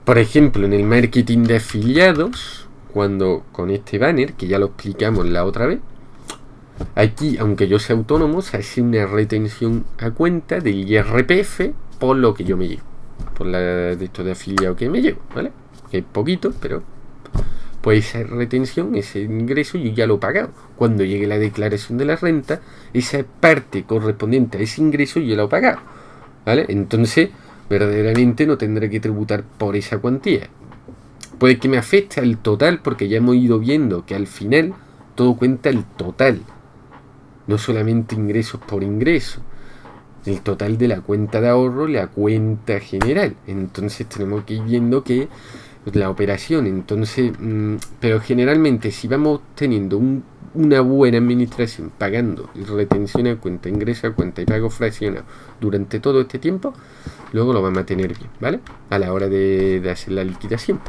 Por ejemplo, en el marketing de afiliados, cuando con este banner, que ya lo explicamos la otra vez, aquí, aunque yo sea autónomo, se hace una retención a cuenta del IRPF por lo que yo me llevo, por de esto de afiliado que me llevo, ¿vale? Que es poquito, pero pues esa retención, ese ingreso yo ya lo he pagado. Cuando llegue la declaración de la renta, esa parte correspondiente a ese ingreso yo lo he pagado, ¿vale? Entonces, verdaderamente no tendré que tributar por esa cuantía. Puede que me afecte al total, porque ya hemos ido viendo que al final todo cuenta el total, no solamente ingresos por ingreso, el total de la cuenta de ahorro, la cuenta general. Entonces tenemos que ir viendo que la operación, entonces, pero generalmente si vamos teniendo una buena administración, pagando retención a cuenta, ingreso a cuenta y pago fraccionado durante todo este tiempo, luego lo vamos a tener bien, ¿vale? A la hora de hacer la liquidación.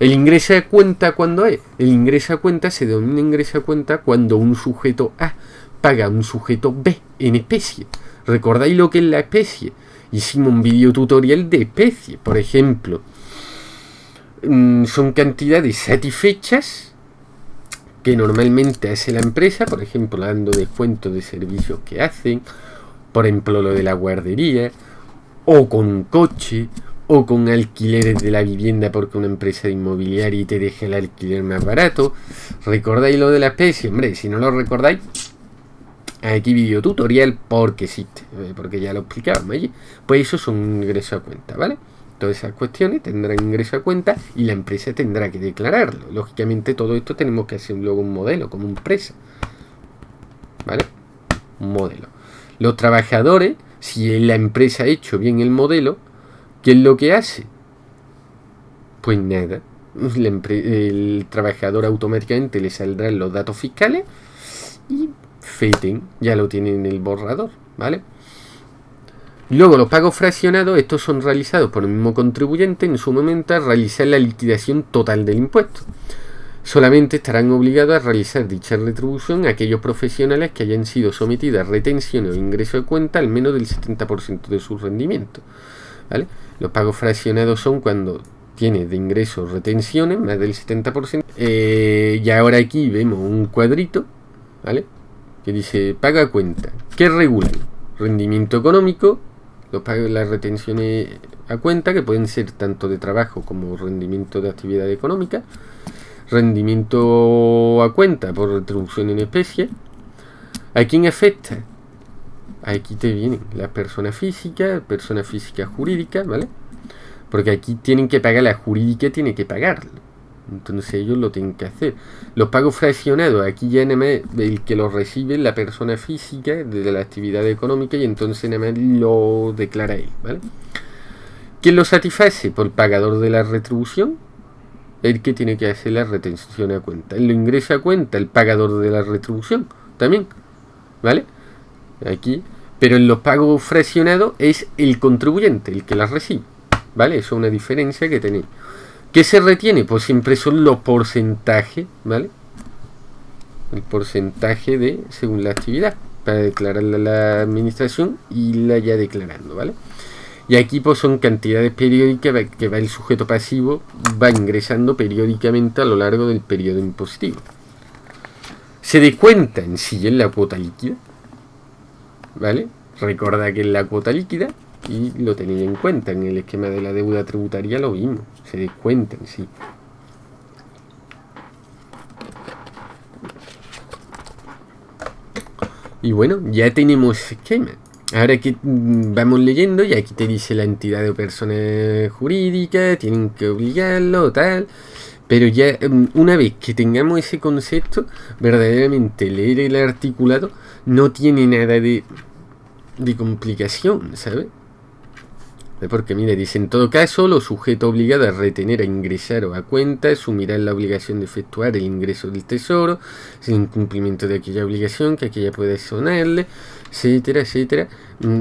El ingreso a cuenta, ¿cuándo es? El ingreso a cuenta se denomina ingreso a cuenta cuando un sujeto A paga a un sujeto B en especie. ¿Recordáis lo que es la especie? Hicimos un video tutorial de especie. Por ejemplo, son cantidades satisfechas que normalmente hace la empresa, por ejemplo, dando descuentos de servicios que hacen, por ejemplo, lo de la guardería, o con coche, o con alquileres de la vivienda porque una empresa inmobiliaria y te deja el alquiler más barato. ¿Recordáis lo de la especie? Hombre, si no lo recordáis, aquí video tutorial porque existe, porque ya lo explicábamos allí. Pues eso son ingresos a cuenta, ¿vale? Todas esas cuestiones tendrán ingreso a cuenta y la empresa tendrá que declararlo. Lógicamente todo esto tenemos que hacer luego un modelo como empresa, ¿vale? Un modelo. Los trabajadores, si la empresa ha hecho bien el modelo, ¿qué es lo que hace? Pues nada, el trabajador automáticamente le saldrán los datos fiscales y feten, ya lo tienen en el borrador, ¿vale? Luego los pagos fraccionados, estos son realizados por el mismo contribuyente en su momento a realizar la liquidación total del impuesto. Solamente estarán obligados a realizar dicha retribución a aquellos profesionales que hayan sido sometidos a retención o ingreso de cuenta al menos del 70% de su rendimiento, ¿vale? Los pagos fraccionados son cuando tienes de ingresos retenciones más del 70%. Y ahora aquí vemos un cuadrito, ¿vale? Que dice paga a cuenta. ¿Qué regulan? Rendimiento económico, las retenciones a cuenta, que pueden ser tanto de trabajo como rendimiento de actividad económica, rendimiento a cuenta por retribución en especie. ¿A quién afecta? Aquí te vienen las personas físicas jurídicas, ¿vale? Porque aquí tienen que pagar, la jurídica tiene que pagarlo. Entonces ellos lo tienen que hacer. Los pagos fraccionados, aquí ya nada más el que los recibe la persona física de la actividad económica y entonces nada más lo declara él, ¿vale? ¿Quién lo satisface? Por el pagador de la retribución, el que tiene que hacer la retención a cuenta. Él lo ingresa a cuenta, el pagador de la retribución también, ¿vale? Aquí, pero en los pagos fraccionados es el contribuyente el que las recibe, ¿vale? Eso es una diferencia que tenéis. ¿Qué se retiene? Pues siempre son los porcentajes, ¿vale? El porcentaje de según la actividad para declararla a la administración y la ya declarando, ¿vale? Y aquí pues son cantidades periódicas que va el sujeto pasivo, va ingresando periódicamente a lo largo del periodo impositivo. Se descuenta en sí en la cuota líquida, ¿vale? Recuerda que es la cuota líquida y lo tenéis en cuenta en el esquema de la deuda tributaria, lo mismo, se descuenta en sí. Y bueno, ya tenemos ese esquema. Ahora que vamos leyendo, y aquí te dice la entidad de personas jurídicas, tienen que obligarlo, tal. Pero ya una vez que tengamos ese concepto, verdaderamente leer el articulado no tiene nada de complicación, ¿sabes? Porque mira, dice, en todo caso, los sujetos obligados a retener, a ingresar o a cuenta asumirán la obligación de efectuar el ingreso del tesoro, sin cumplimiento de aquella obligación que aquella puede sonarle, etcétera, etcétera.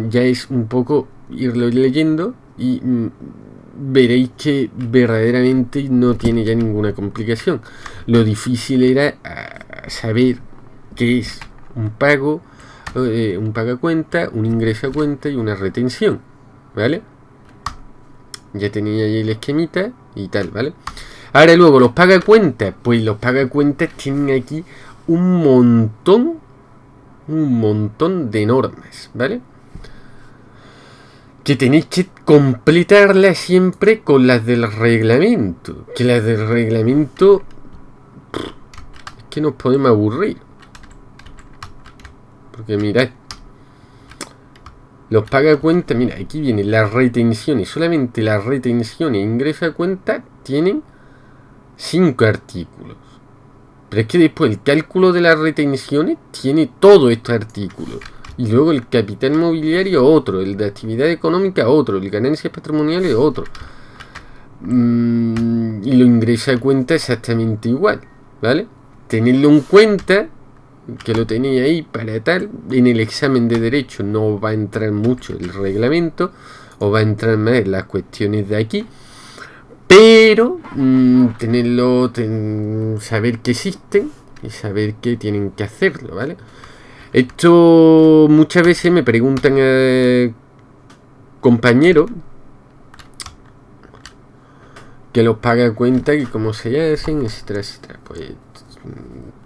Ya es un poco irlo leyendo y veréis que verdaderamente no tiene ya ninguna complicación. Lo difícil era saber qué es un pago a cuenta, un ingreso a cuenta y una retención, ¿vale? Ya tenía ahí el esquemita y tal, ¿vale? Ahora luego los pagacuentas, pues los pagacuentas tienen aquí un montón de normas, ¿vale? Que tenéis que completarlas siempre con las del reglamento. Que las del reglamento es que nos podemos aburrir. Porque mirad, los pagacuentas, mira, aquí vienen las retenciones. Solamente las retenciones e ingreso a cuenta tienen 5 artículos. Pero es que después el cálculo de las retenciones tiene todos estos artículos. Y luego el capital mobiliario otro, el de actividad económica otro, el de ganancias patrimoniales otro. Y lo ingresa a cuenta exactamente igual, ¿vale? Tenerlo en cuenta, que lo tenía ahí para tal. En el examen de derecho no va a entrar mucho el reglamento, o va a entrar más en las cuestiones de aquí, pero tenerlo, saber que existen y saber que tienen que hacerlo, ¿vale? Esto muchas veces me preguntan compañeros que los paga a cuenta y cómo se hacen, etcétera, etcétera. Pues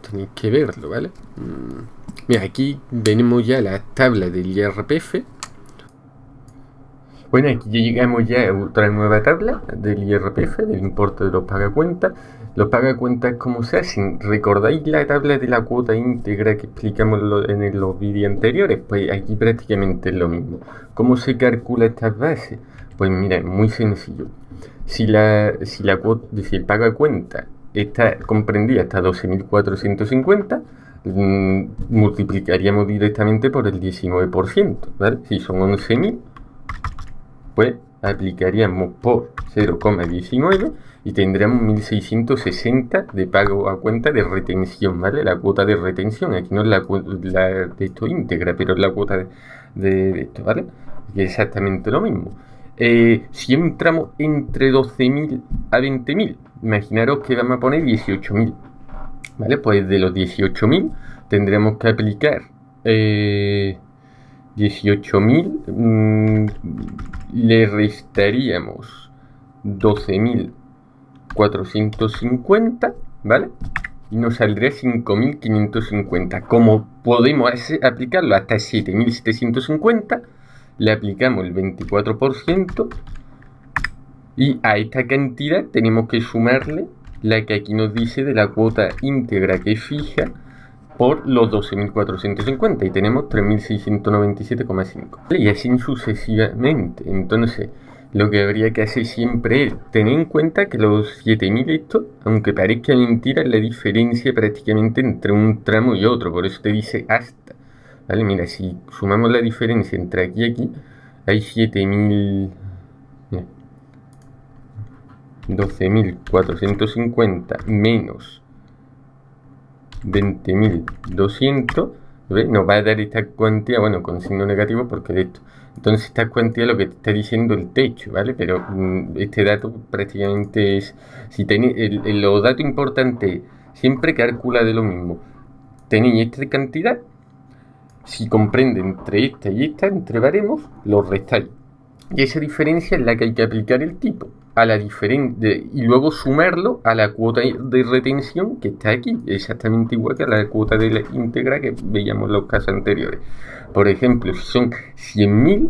tenéis que verlo, ¿vale? Mira, aquí venimos ya a la tabla del IRPF. Bueno, aquí ya llegamos ya a otra nueva tabla del IRPF, del importe de los pagacuentas. Los pagacuentas, ¿cómo se hacen? ¿Recordáis la tabla de la cuota íntegra que explicamos en los vídeos anteriores? Pues aquí prácticamente es lo mismo. ¿Cómo se calcula estas bases? Pues mira, muy sencillo. Si el pagacuenta está comprendida hasta 12.450, multiplicaríamos directamente por el 19%, ¿vale? Si son 11.000, pues aplicaríamos por 0,19 y tendríamos 1.660 de pago a cuenta de retención, ¿vale? La cuota de retención, aquí no es la de esto íntegra, pero es la cuota de esto, ¿vale? Y es exactamente lo mismo. Si entramos entre 12.000 a 20.000, imaginaros que vamos a poner 18.000, ¿vale? Pues de los 18.000 tendremos que aplicar 18.000, le restaríamos 12.450, ¿vale? Y nos saldría 5.550. Como podemos aplicarlo hasta 7.750, le aplicamos el 24% y a esta cantidad tenemos que sumarle la que aquí nos dice de la cuota íntegra que es fija por los 12.450 y tenemos 3.697,5, y así sucesivamente. Entonces lo que habría que hacer siempre es tener en cuenta que los 7.000 estos, aunque parezca mentira, es la diferencia prácticamente entre un tramo y otro, por eso te dice hasta, ¿vale? Mira, si sumamos la diferencia entre aquí y aquí, hay 7.000, 12.450 menos 20.200, ¿ves? Nos va a dar esta cuantía, bueno, con signo negativo porque de esto. Entonces esta cuantía es lo que te está diciendo el techo, ¿vale? Pero este dato prácticamente es, si tenéis, los datos importantes, siempre calcula de lo mismo. Tenéis esta cantidad, si comprende entre esta y esta, entre baremos, los restáis. Y esa diferencia es la que hay que aplicar el tipo a la y luego sumarlo a la cuota de retención que está aquí, exactamente igual que a la cuota de la íntegra que veíamos en los casos anteriores. Por ejemplo, si son 100.000,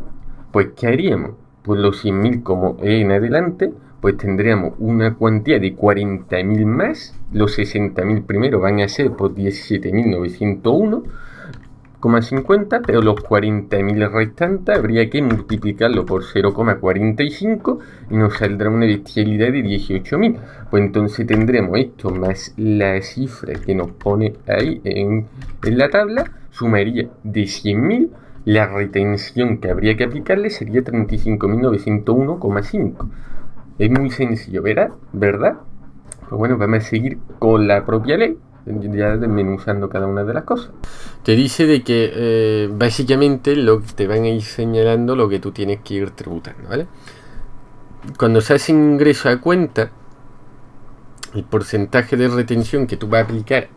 pues ¿qué haríamos? Pues los 100.000 como en adelante, pues tendríamos una cuantía de 40.000 más, los 60.000 primero van a ser por 17.901,50, pero los 40.000 restantes habría que multiplicarlo por 0,45 y nos saldrá una bestialidad de 18.000. Pues entonces tendremos esto más la cifra que nos pone ahí en la tabla, sumaría de 100.000, la retención que habría que aplicarle sería 35.901,5. Es muy sencillo, ¿verdad? Pues bueno, vamos a seguir con la propia ley, ya desmenuzando cada una de las cosas. Te dice de que básicamente te van a ir señalando lo que tú tienes que ir tributando, ¿vale? Cuando se hace ingreso a cuenta, el porcentaje de retención que tú vas a aplicar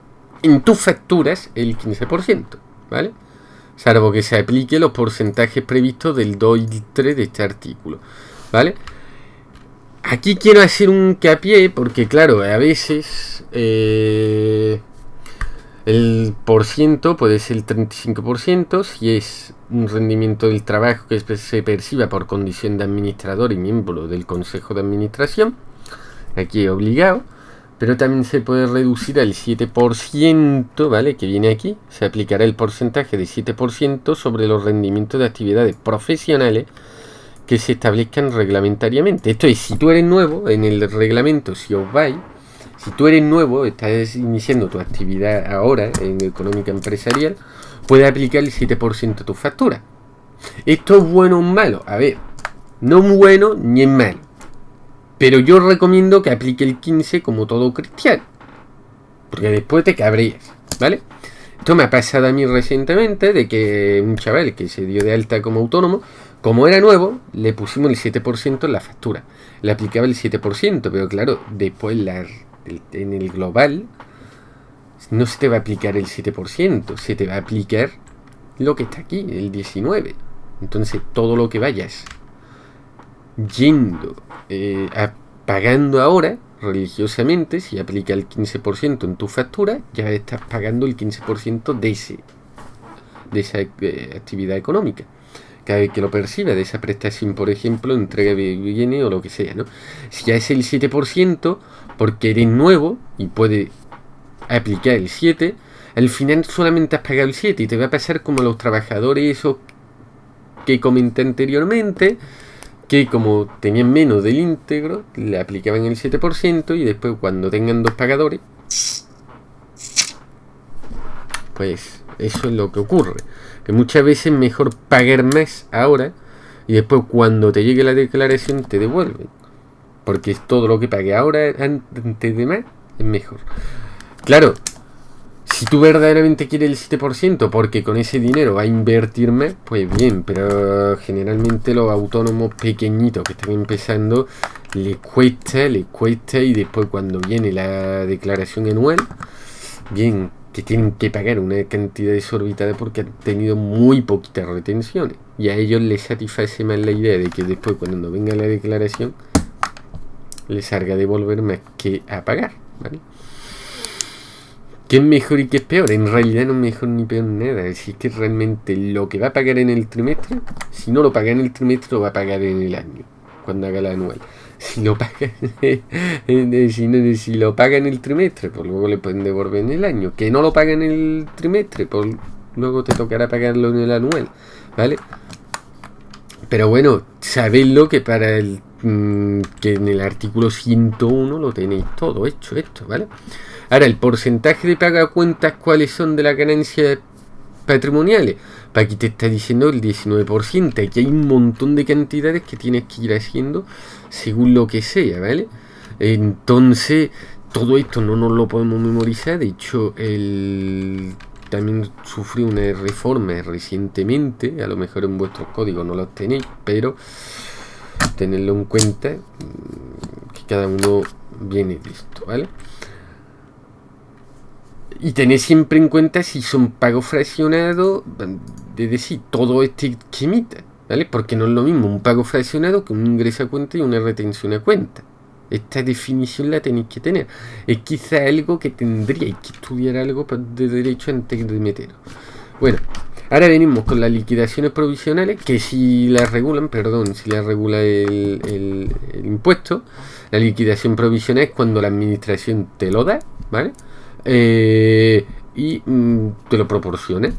en tus facturas es el 15%, ¿vale? Salvo que se aplique los porcentajes previstos del 2 y 3 de este artículo, ¿vale? Aquí quiero hacer un hincapié porque, claro, a veces el porciento puede ser el 35% si es un rendimiento del trabajo que se perciba por condición de administrador y miembro del Consejo de Administración. Aquí es obligado, pero también se puede reducir al 7%, ¿vale? Que viene aquí. Se aplicará el porcentaje de 7% sobre los rendimientos de actividades profesionales que se establezcan reglamentariamente. Esto es, si tú eres nuevo en el reglamento, si os vais, si tú eres nuevo, estás iniciando tu actividad ahora en económica empresarial, puedes aplicar el 7% a tu factura. ¿Esto es bueno o malo? A ver, no es bueno ni es malo, pero yo recomiendo que aplique el 15% como todo cristiano, porque después te cabrías, ¿vale? Esto me ha pasado a mí recientemente, de que un chaval que se dio de alta como autónomo, como era nuevo, le pusimos el 7% en la factura. Le aplicaba el 7%, pero claro, después en el global no se te va a aplicar el 7%, se te va a aplicar lo que está aquí, el 19%. Entonces todo lo que vayas yendo pagando ahora religiosamente, si aplica el 15% en tu factura, ya estás pagando el 15% de esa actividad económica. Cada vez que lo perciba, de esa prestación, por ejemplo, entrega de bienes o lo que sea, ¿no? Si ya es el 7%, porque eres nuevo y puedes aplicar el 7%, al final solamente has pagado el 7% y te va a pasar como a los trabajadores esos que comenté anteriormente, que como tenían menos del íntegro, le aplicaban el 7% y después cuando tengan dos pagadores, pues eso es lo que ocurre. Que muchas veces es mejor pagar más ahora y después cuando te llegue la declaración te devuelven. Porque todo lo que pague ahora antes de más es mejor. Claro, si tú verdaderamente quieres el 7% porque con ese dinero va a invertir más, pues bien, pero generalmente los autónomos pequeñitos que están empezando les cuesta y después cuando viene la declaración anual, bien, que tienen que pagar una cantidad desorbitada porque han tenido muy poquitas retenciones y a ellos les satisface más la idea de que después cuando venga la declaración les salga a devolver más que a pagar, ¿vale? ¿Qué es mejor y qué es peor? En realidad no es mejor ni peor nada. Es decir, que realmente lo que va a pagar en el trimestre, si no lo paga en el trimestre, lo va a pagar en el año, cuando haga la anual. Si lo paga si lo paga en el trimestre, pues luego le pueden devolver en el año. Que no lo paga en el trimestre, pues luego te tocará pagarlo en el anual, ¿vale? Pero bueno, sabedlo que para que en el artículo 101 lo tenéis todo hecho esto, ¿vale? Ahora, el porcentaje de paga a cuentas, ¿cuáles son de las ganancias patrimoniales? Para aquí te está diciendo el 19%. Aquí hay un montón de cantidades que tienes que ir haciendo según lo que sea, ¿vale? Entonces, todo esto no nos lo podemos memorizar. De hecho, también sufrió una reforma recientemente. A lo mejor en vuestros códigos no los tenéis, pero tenedlo en cuenta, que cada uno viene de esto, ¿vale? Y tened siempre en cuenta si son pagos fraccionados, es decir, todo este esquemita, ¿vale? Porque no es lo mismo un pago fraccionado que un ingreso a cuenta y una retención a cuenta. Esta definición la tenéis que tener. Es quizá algo que tendríais que estudiar algo de derecho antes de meteros. Bueno, ahora venimos con las liquidaciones provisionales, que si las regulan, si las regula el impuesto. La liquidación provisional es cuando la administración te lo da, ¿vale? Y te lo proporciona.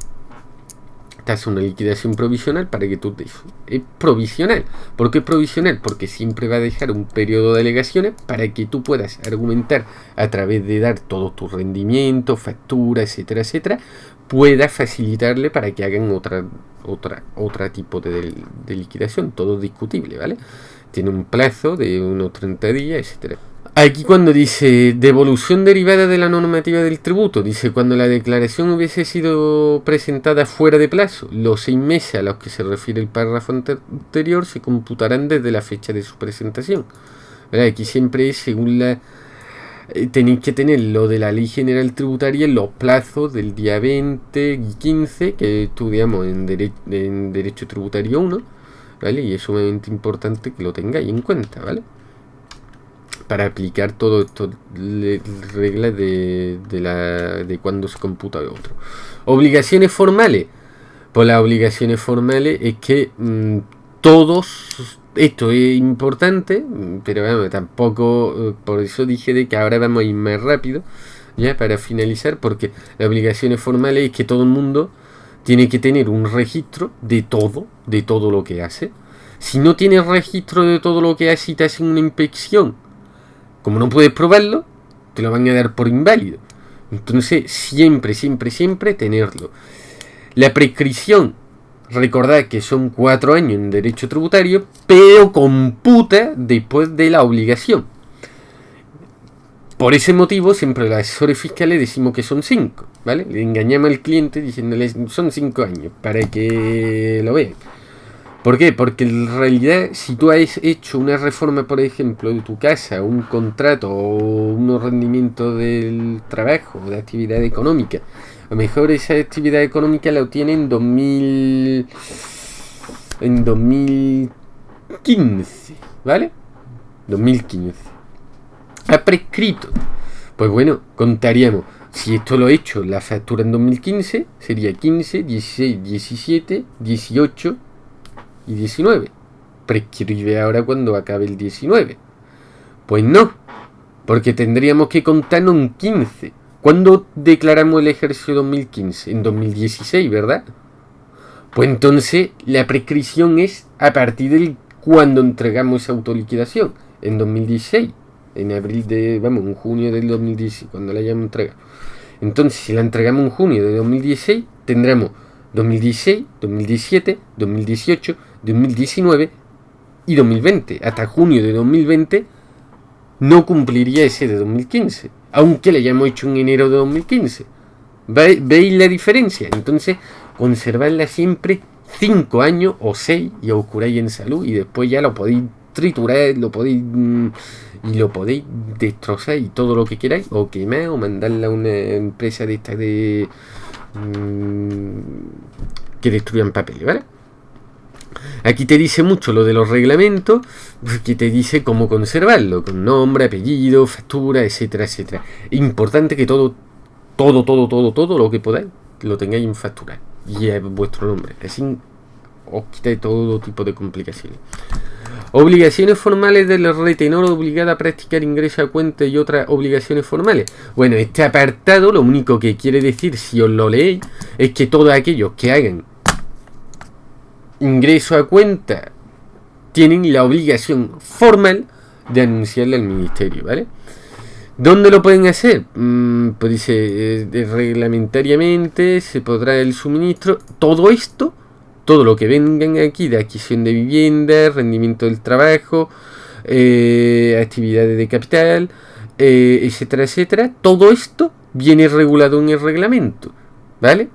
Te hace una liquidación provisional para que tú te... Es provisional. ¿Por qué es provisional? Porque siempre va a dejar un periodo de alegaciones para que tú puedas argumentar a través de dar todos tus rendimientos, facturas, etcétera, etcétera, puedas facilitarle para que hagan otra tipo de liquidación. Todo discutible, ¿vale? Tiene un plazo de unos 30 días, etcétera. Aquí cuando dice devolución derivada de la normativa del tributo, dice cuando la declaración hubiese sido presentada fuera de plazo, los 6 meses a los que se refiere el párrafo anterior se computarán desde la fecha de su presentación. ¿Verdad? Aquí siempre es según tenéis que tener lo de la Ley General Tributaria en los plazos del día 20 y 15 que estudiamos en Derecho Tributario 1, ¿vale? Y es sumamente importante que lo tengáis en cuenta, ¿vale? Para aplicar todo esto, reglas de cuándo se computa de otro. Obligaciones formales. Pues las obligaciones formales es que todos, esto es importante, pero bueno, tampoco, por eso dije de que ahora vamos a ir más rápido, ya para finalizar, porque las obligaciones formales es que todo el mundo tiene que tener un registro de todo lo que hace. Si no tienes registro de todo lo que hace y te hacen una inspección, como no puedes probarlo, te lo van a dar por inválido. Entonces, siempre tenerlo. La prescripción, recordad que son 4 años en derecho tributario, pero computa después de la obligación. Por ese motivo, siempre los asesores fiscales decimos que son 5, ¿vale? Le engañamos al cliente diciéndole son 5 años, para que lo vean. ¿Por qué? Porque en realidad, si tú has hecho una reforma, por ejemplo, de tu casa, un contrato o unos rendimientos del trabajo, de actividad económica, a lo mejor esa actividad económica la obtiene en 2015, ¿vale? 2015. Ha prescrito. Pues bueno, contaríamos. Si esto lo he hecho, la factura en 2015 sería 15, 16, 17, 18 y 19. Prescribe ahora cuando acabe el 19. Pues no, porque tendríamos que contarnos un 15. ¿Cuándo declaramos el ejercicio 2015? En 2016, ¿verdad? Pues entonces la prescripción es a partir de cuando entregamos esa autoliquidación, en 2016, en junio del 2016, cuando la hayamos entregado. Entonces, si la entregamos en junio de 2016, tendremos 2016, 2017, 2018, 2019 y 2020. Hasta junio de 2020 no cumpliría ese de 2015, aunque le hayamos hecho en enero de 2015. ¿Veis la diferencia? Entonces, conservarla siempre 5 años o 6 y os curáis en salud, y después ya lo podéis triturar, lo podéis destrozar y todo lo que queráis, o quemar, o mandarla a una empresa de estas que destruyan papeles, ¿vale? Aquí te dice mucho lo de los reglamentos, que te dice cómo conservarlo, con nombre, apellido, factura, etcétera, etcétera. Importante que todo lo que podáis lo tengáis en factura y es vuestro nombre, así os quitáis todo tipo de complicaciones. Obligaciones formales del retenor obligado a practicar ingreso a cuenta y otras obligaciones formales. Bueno, este apartado lo único que quiere decir, si os lo leéis, es que todos aquellos que hagan ingreso a cuenta tienen la obligación formal de anunciarle al ministerio, ¿vale? ¿Dónde lo pueden hacer? Pues dice, reglamentariamente se podrá el suministro. Todo esto, todo lo que vengan aquí de adquisición de vivienda, rendimiento del trabajo, actividades de capital, etcétera, etcétera. Todo esto viene regulado en el reglamento, ¿vale?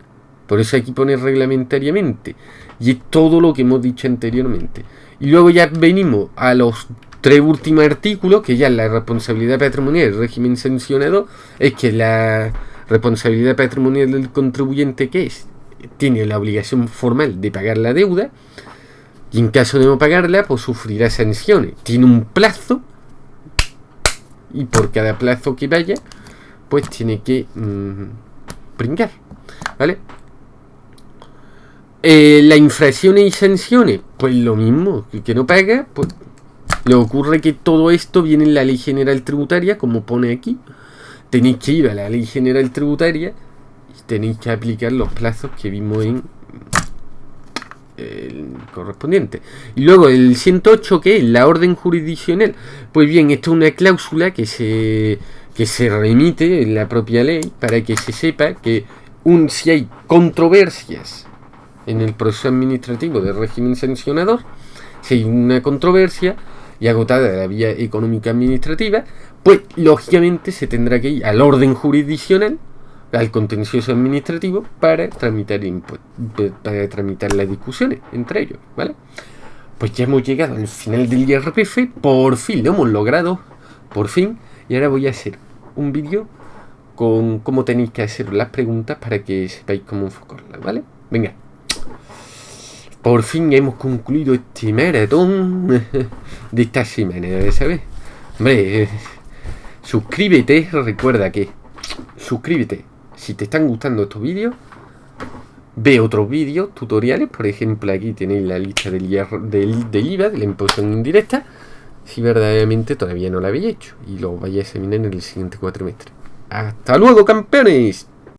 Por eso aquí pone reglamentariamente. Y es todo lo que hemos dicho anteriormente. Y luego ya venimos a los 3 últimos artículos, que ya es la responsabilidad patrimonial, el régimen sancionador. Es que la responsabilidad patrimonial del contribuyente, que es, tiene la obligación formal de pagar la deuda, y en caso de no pagarla, pues sufrirá sanciones. Tiene un plazo, y por cada plazo que vaya, pues tiene que brincar, ¿vale? Las infracciones y sanciones, pues lo mismo, el que no paga, pues le ocurre que todo esto viene en la Ley General Tributaria, como pone aquí. Tenéis que ir a la Ley General Tributaria y tenéis que aplicar los plazos que vimos en el correspondiente. Y luego el 108, que es la orden jurisdiccional. Pues bien, esto es una cláusula que se remite en la propia ley para que se sepa que si hay controversias en el proceso administrativo del régimen sancionador, si hay una controversia y agotada la vía económica administrativa, pues lógicamente se tendrá que ir al orden jurisdiccional, al contencioso administrativo, para tramitar las discusiones entre ellos, ¿vale? Pues ya hemos llegado al final del IRPF, por fin lo hemos logrado, por fin, y ahora voy a hacer un vídeo con cómo tenéis que hacer las preguntas para que sepáis cómo enfocarlas, ¿vale? Venga. Por fin hemos concluido este maratón de esta semana, ¿sabes? Hombre, suscríbete, recuerda que suscríbete. Si te están gustando estos vídeos, ve otros vídeos, tutoriales. Por ejemplo, aquí tenéis la lista del IVA, de la imposición indirecta, si verdaderamente todavía no la habéis hecho y lo vais a examinar en el siguiente cuatrimestre. ¡Hasta luego, campeones!